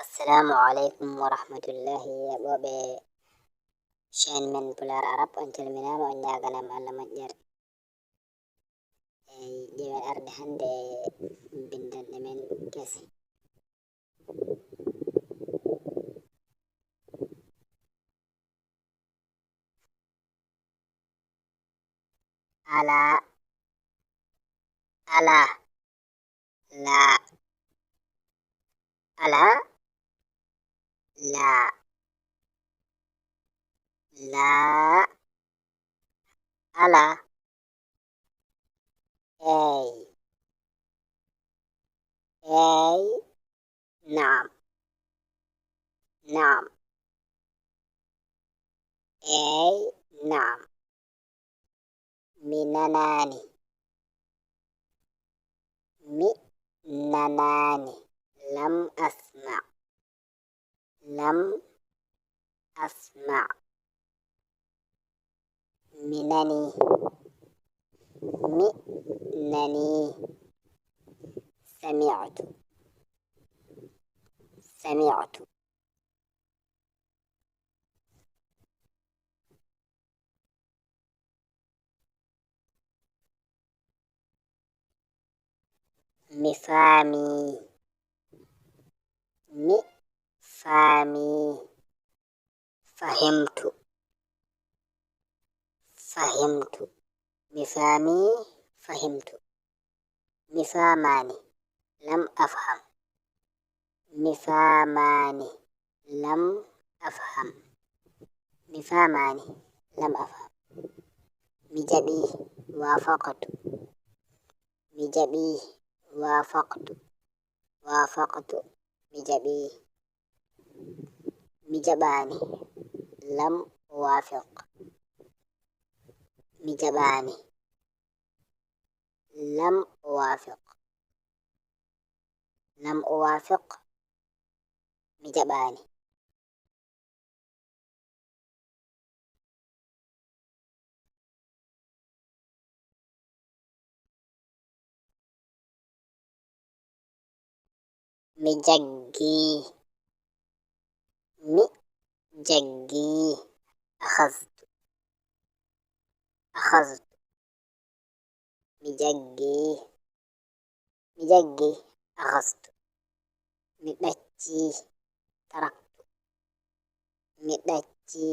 Assalamu alaikum wa rahmatullahi waɓe chain men Pular Arab on calminama on ñaganama Allah moƴƴere ƴeewen arde hande bindanɗe men kese ala ala la ala la la ala ay ay naam naam ay naam mi nanani mi nanani lam asma lam asma mi nani mi nani sami'tu sami'tu mi fami mi fami fahimtu fahimtu mi fami fahimtu mi famani lam afham mi famani lam afham mi famani lam afham mi jaɓi wafaqtu mi jaɓi wafaqtu wafaqtu mi jaɓi mi jaɓani lam uwafiq mi jaɓani lam uwafiq lam uwafiq mi jaɓani mi jaggi mi jaggi akhadhtu akhadhtu mi jaggi akhadhtu mi ɗacci taraktu mi ɗacci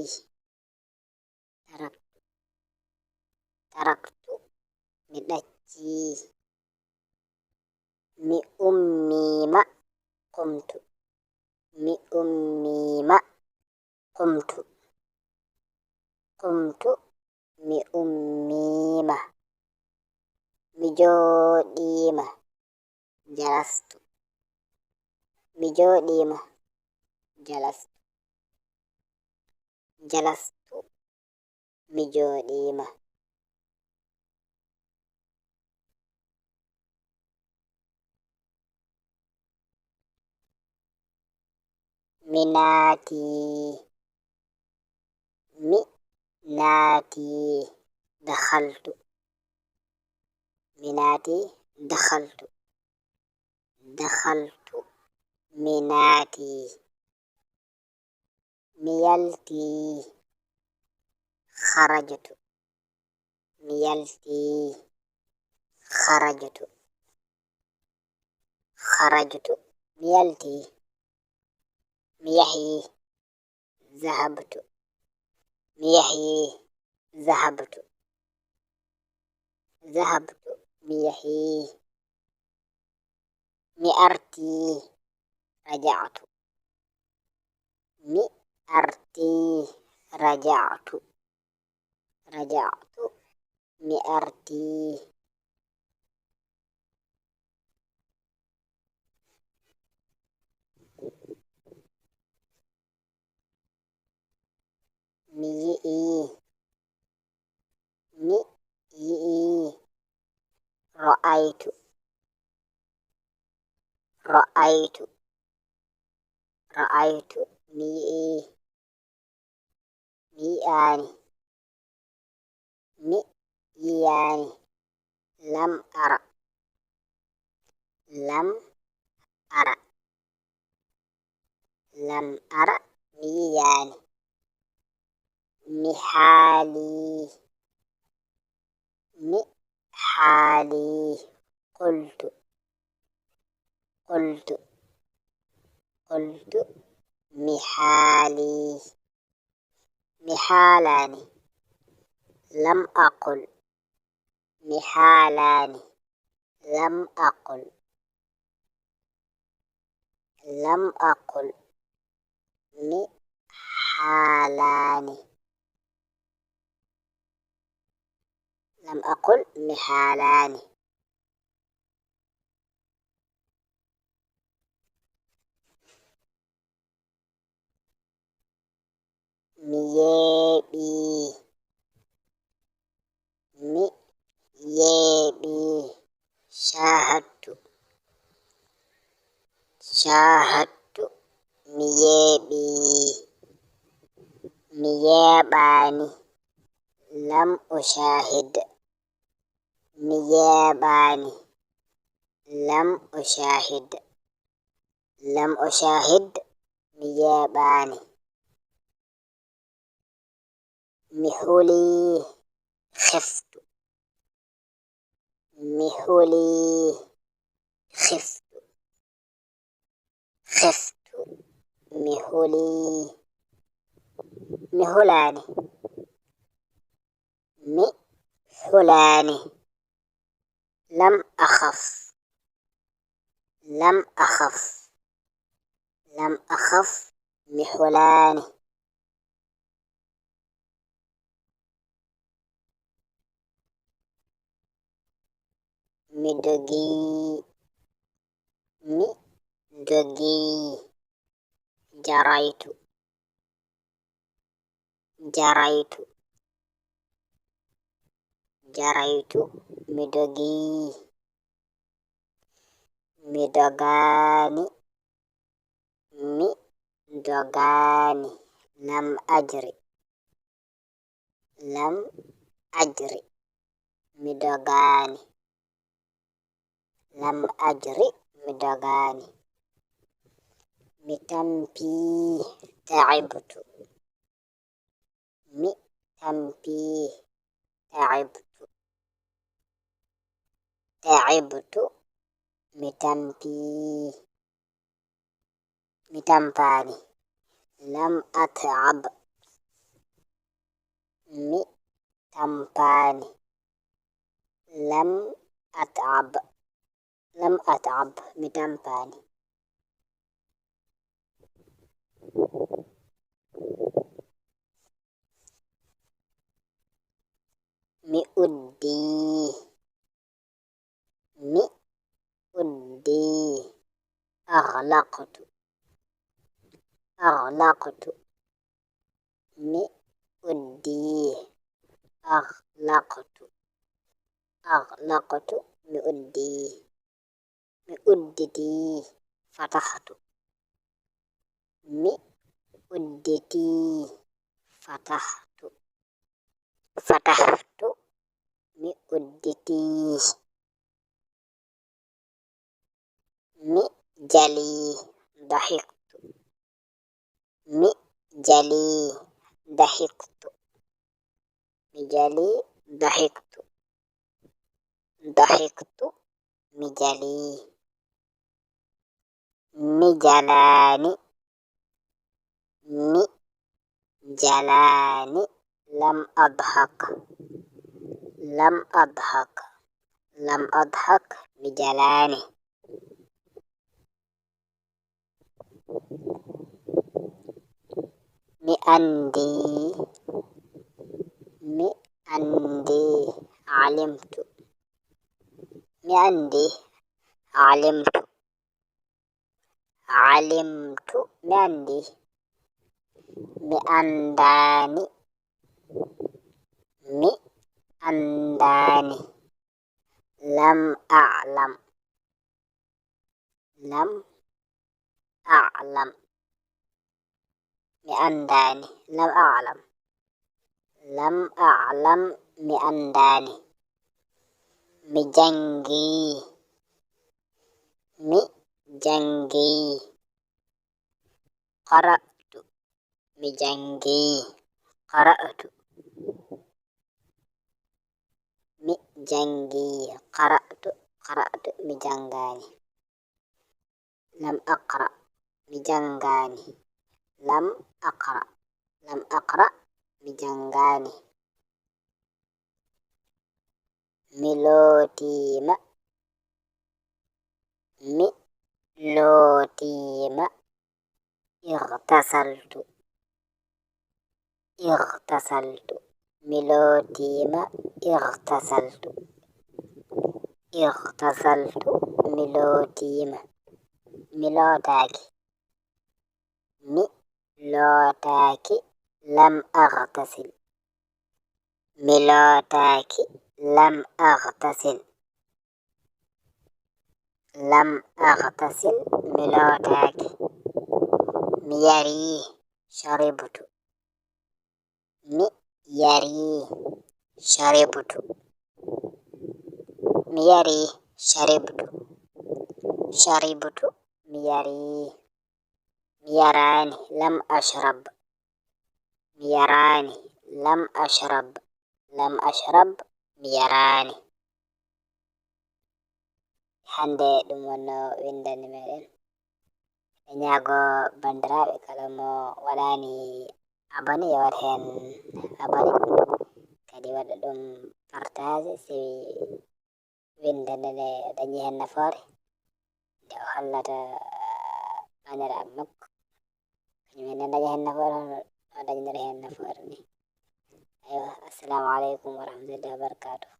taraktu taraktu mi ɗacci mi ummima qumtu mi ummima qumtu qumtu mi ummima mi joɗima jalastu mi joɗima jalastu jalastu mi joɗima mi naati mi naati dakhaltu mi naati dakhaltu dakhaltu mi naati mi yalti kharajtu mi yalti kharajtu kharajtu mi yalti mi yahi zahabtu mi yahi zahabtu zahabtu mi yahi mi arti raja'tu mi arti raja'tu raja'tu mi arti mi yi'i mi yi'i ra'aytu ra'aytu ra'aytu mi yi'i mi yi'ani mi yi'ani lam ara lam ara lam ara mi yiyani mi hali mi hali qultu qultu qultu mi hali mi halani lam aqul mi halani lam aqul lam aqul mi halani lam aqul mi halani mi yeɓi mi yeɓi shahadtu shahadtu mi yeɓi mi yeɓani lam ushahid mi yeɓani lam ushahid lam ushahid mi yeɓani mi huli khiftu mi huli khiftu khiftu mi huli mi hulani mi hulani lam akhaf lam akhaf lam akhaf mi hulani mi dogi mi dogi jaraitu jaraitu jaraitu mi dogi mi dogani mi dogani lam ajri lam ajri mi dogani lam ajri mi dogani mi tampi ta'ibtu mi tampi ta'ibtu ta'ibtu mi tampi mi tampani lam at'ab mi tampani lam at'ab lam at'ab mi tampani mi uddi mi uddi aghlaqtu aghlaqtu mi uddi aghlaqtu aghlaqtu mi udditi fatahtu mi udditi fatahtu fatahtu mi udditi mi jali dahiktu mi jali dahiktu mi jali dahiktu dahiktu mi jali mi jalani mi jalani lam adhak lam adhak lam adhak mi jalani mi andi mi andi alimtu mi andi alimtu alimtu mi andi mi andani mi andani lam a'lam lam a'lam mi andani lam a'lam lam a'lam mi andani mi jangi mi jangi qara'tu mi jangi, qara'tu mi jangi, qara'tu mi jangani, lam aqra mi jangani, lam aqra mi jangani, mi lotima mi lotima, اغتسلت mi lotima, اغتسلت mi lotima, mi lotaki, lam أغتسل mi lotaki, lam أغتسل mi lotaki, mi yari, شربت mi yari, شربت mi yari, شربت mi yari, mi yarani, lam أشرب mi yarani, lam أشرب mi yarani. Hande ɗum wonno windande meɗen e ñaago bandiraɓe kala mo waɗani abone yo waɗ hen abone, kadi waɗa ɗum partage si windande nde dañi hen nafoore, nde o hollata bandiraɓe makko kañum daña hen nafoore o dañanira hen nafoore ni. Aywa, assalamu aleykum wa rahmatullahi wa barakatuh.